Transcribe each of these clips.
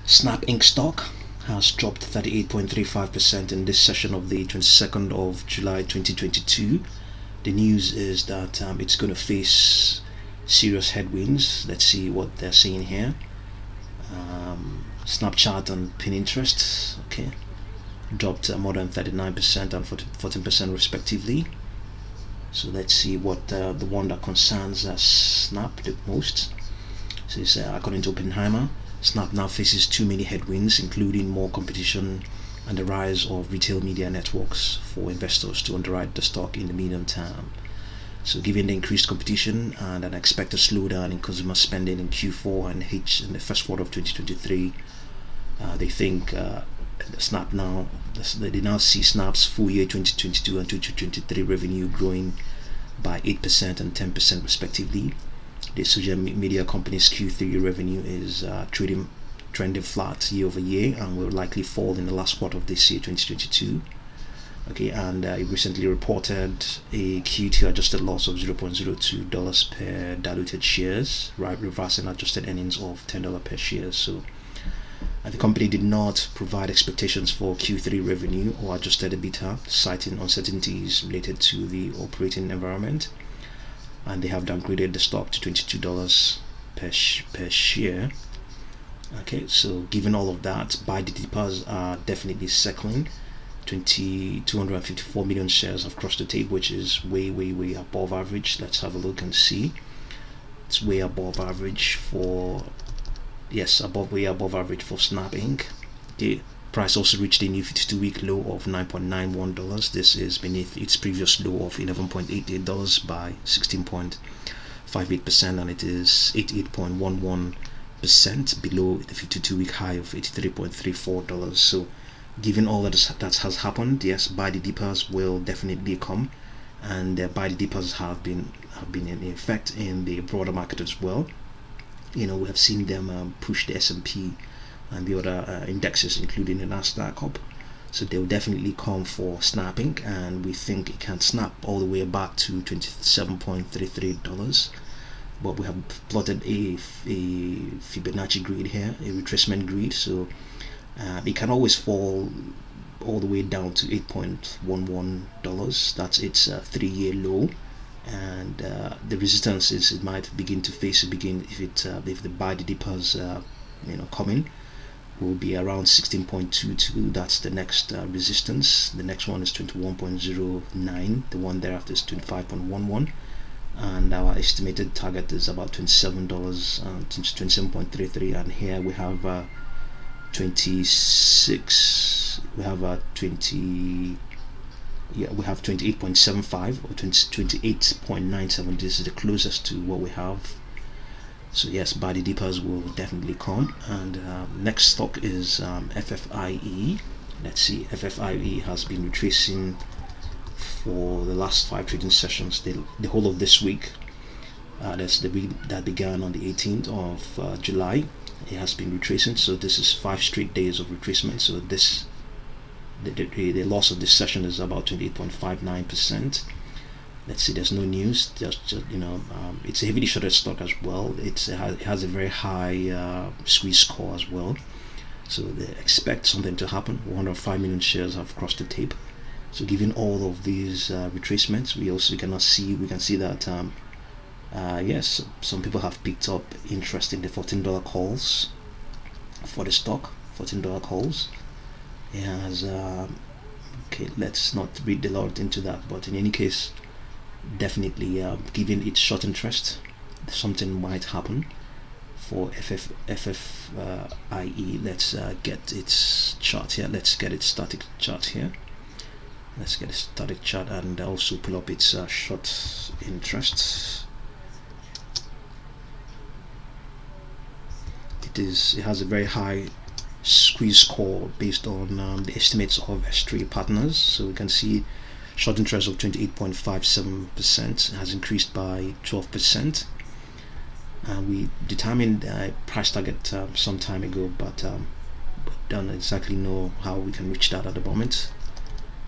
Snap Inc. stock has dropped 38.35% in this session of the 22nd of July 2022. The news is that it's going to face serious headwinds. Let's see what they're saying here. Snapchat and Pinterest, okay, dropped more than 39% and 14% respectively. So let's see what the one that concerns Snap the most. So it's, according to Oppenheimer, Snap now faces too many headwinds, including more competition and the rise of retail media networks for investors to underwrite the stock in the medium term. So given the increased competition and an expected slowdown in consumer spending in Q4 and in the first quarter of 2023, they think Snap now, they now see Snap's full year 2022 and 2023 revenue growing by 8% and 10% respectively. The social media company's Q3 revenue is trending flat year over year and will likely fall in the last quarter of this year, 2022. Okay, and it recently reported a Q2 adjusted loss of $0.02 per diluted shares, right, reversing adjusted earnings of $10 per share. So the company did not provide expectations for Q3 revenue or adjusted EBITDA, citing uncertainties related to the operating environment, and they have downgraded the stock to $22 per share. Okay, so given all of that, buy the dippers are definitely circling. 254 million shares have crossed the tape, which is way above average. Let's have a look and see. It's way above average for, yes, way above average for Snap Inc. The price also reached a new 52-week low of $9.91. This is beneath its previous low of $11.88 by 16.58%, and it is 88.11% below the 52-week high of $83.34. So given all that has happened, yes, buy the dippers will definitely come, and buy the dippers have been in effect in the broader market as well. You know, we have seen them push the S&P and the other indexes, including the NASDAQ up. So they'll definitely come for snapping, and we think it can snap all the way back to $27.33. But we have plotted a Fibonacci grid here, a retracement grid. So it can always fall all the way down to $8.11. That's its 3-year low. And the resistance is it might begin to face if the buy the dippers coming will be around 16.22. That's the next resistance. The next one is 21.09. The one thereafter is 25.11, and our estimated target is about $27, 27.33. And here we have 26. We have 20. Yeah, we have 28.75 or 28.97. This is the closest to what we have. So yes, buy the dippers will definitely come. And next stock is FFIE. Let's see, FFIE has been retracing for the last 5 trading sessions, the whole of this week. That's the week that began on the 18th of July. It has been retracing, so this is 5 straight days of retracement. So this the loss of this session is about 28.59%. Let's see, there's no news. Just it's a heavily shorted stock as well. It has a very high squeeze score as well. So they expect something to happen. 105 million shares have crossed the tape. So given all of these retracements, we can see that yes, some people have picked up interest in the $14 calls for the stock. $14 calls. It has okay, let's not read a lot into that, but in any case, definitely given its short interest, something might happen for FFIE. Let's get its chart here. Let's get its static chart here. Let's get a static chart and also pull up its short interest. It has a very high squeeze score based on the estimates of S3 partners. So we can see short interest of 28.57% has increased by 12%. We determined a price target some time ago, but don't exactly know how we can reach that at the moment.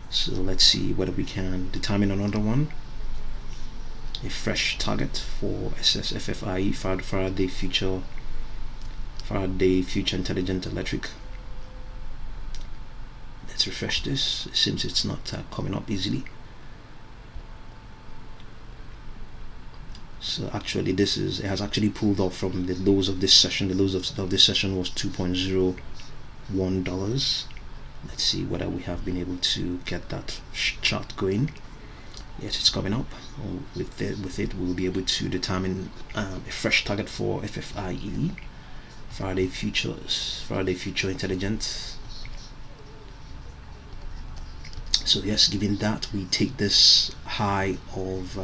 So let's see whether we can determine another one, a fresh target for FFIE, Faraday Future Faraday Future Intelligent Electric. Let's refresh this. It seems it's not coming up easily. So actually it has actually pulled off from the lows of this session. The lows of this session was $2.01. Let's see whether we have been able to get that chart going. Yes, it's coming up. With it we'll be able to determine a fresh target for FFIE, Faraday Future Intelligent. So yes, given that, we take this high of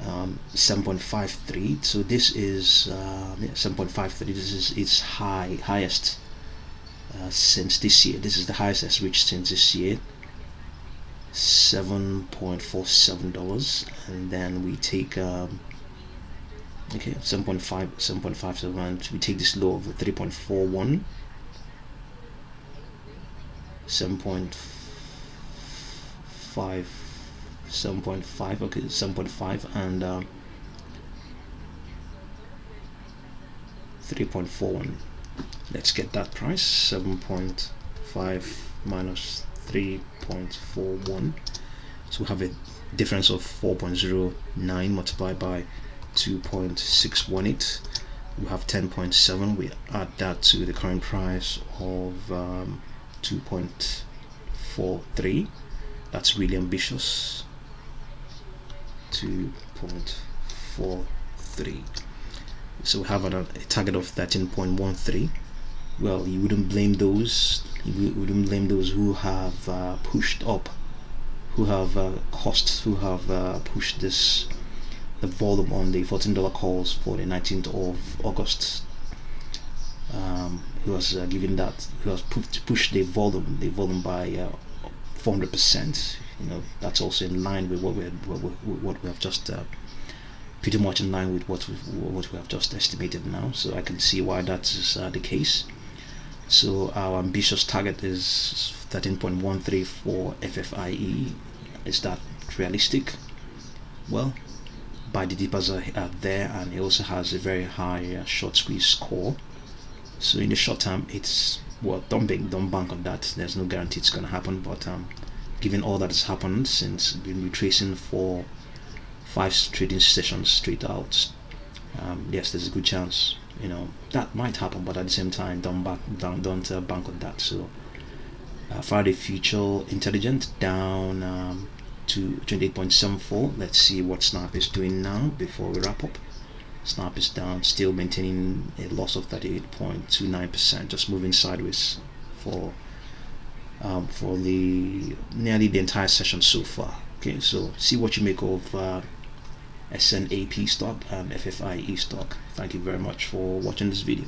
7.53. so this is 7.53. this is its highest since this year. This is the highest it's reached since this year, $7.47. and then we take okay, 7.57. we take this low of 3.41, 7.5, okay, 7.5 and 3.41. let's get that price. 7.5 minus 3.41, so we have a difference of 4.09 multiplied by 2.618. we have 10.7. we add that to the current price of 2.43. that's really ambitious. 2.43. so we have a target of 13.13. well, you wouldn't blame those who have pushed up, who have pushed the volume on the $14 calls for the 19th of August. Who has pushed the volume by 400%. That's also in line with what we have just pretty much in line with what we have just estimated now. So I can see why that is the case. So our ambitious target is 13.13 for FFIE. Is that realistic? Well, buy the dippers are there, and it also has a very high short squeeze score. So in the short term, it's, well, don't bank on that. There's no guarantee it's going to happen, but given all that has happened since we've been retracing for 5 trading sessions straight out, yes, there's a good chance that might happen, but at the same time, don't bank on that. So Faraday Future Intelligent down to 28.74. let's see what Snap is doing now before we wrap up. Snap is down, still maintaining a loss of 38.29%, just moving sideways for nearly the entire session so far. Okay, so see what you make of SNAP stock and FFIE stock. Thank you very much for watching this video.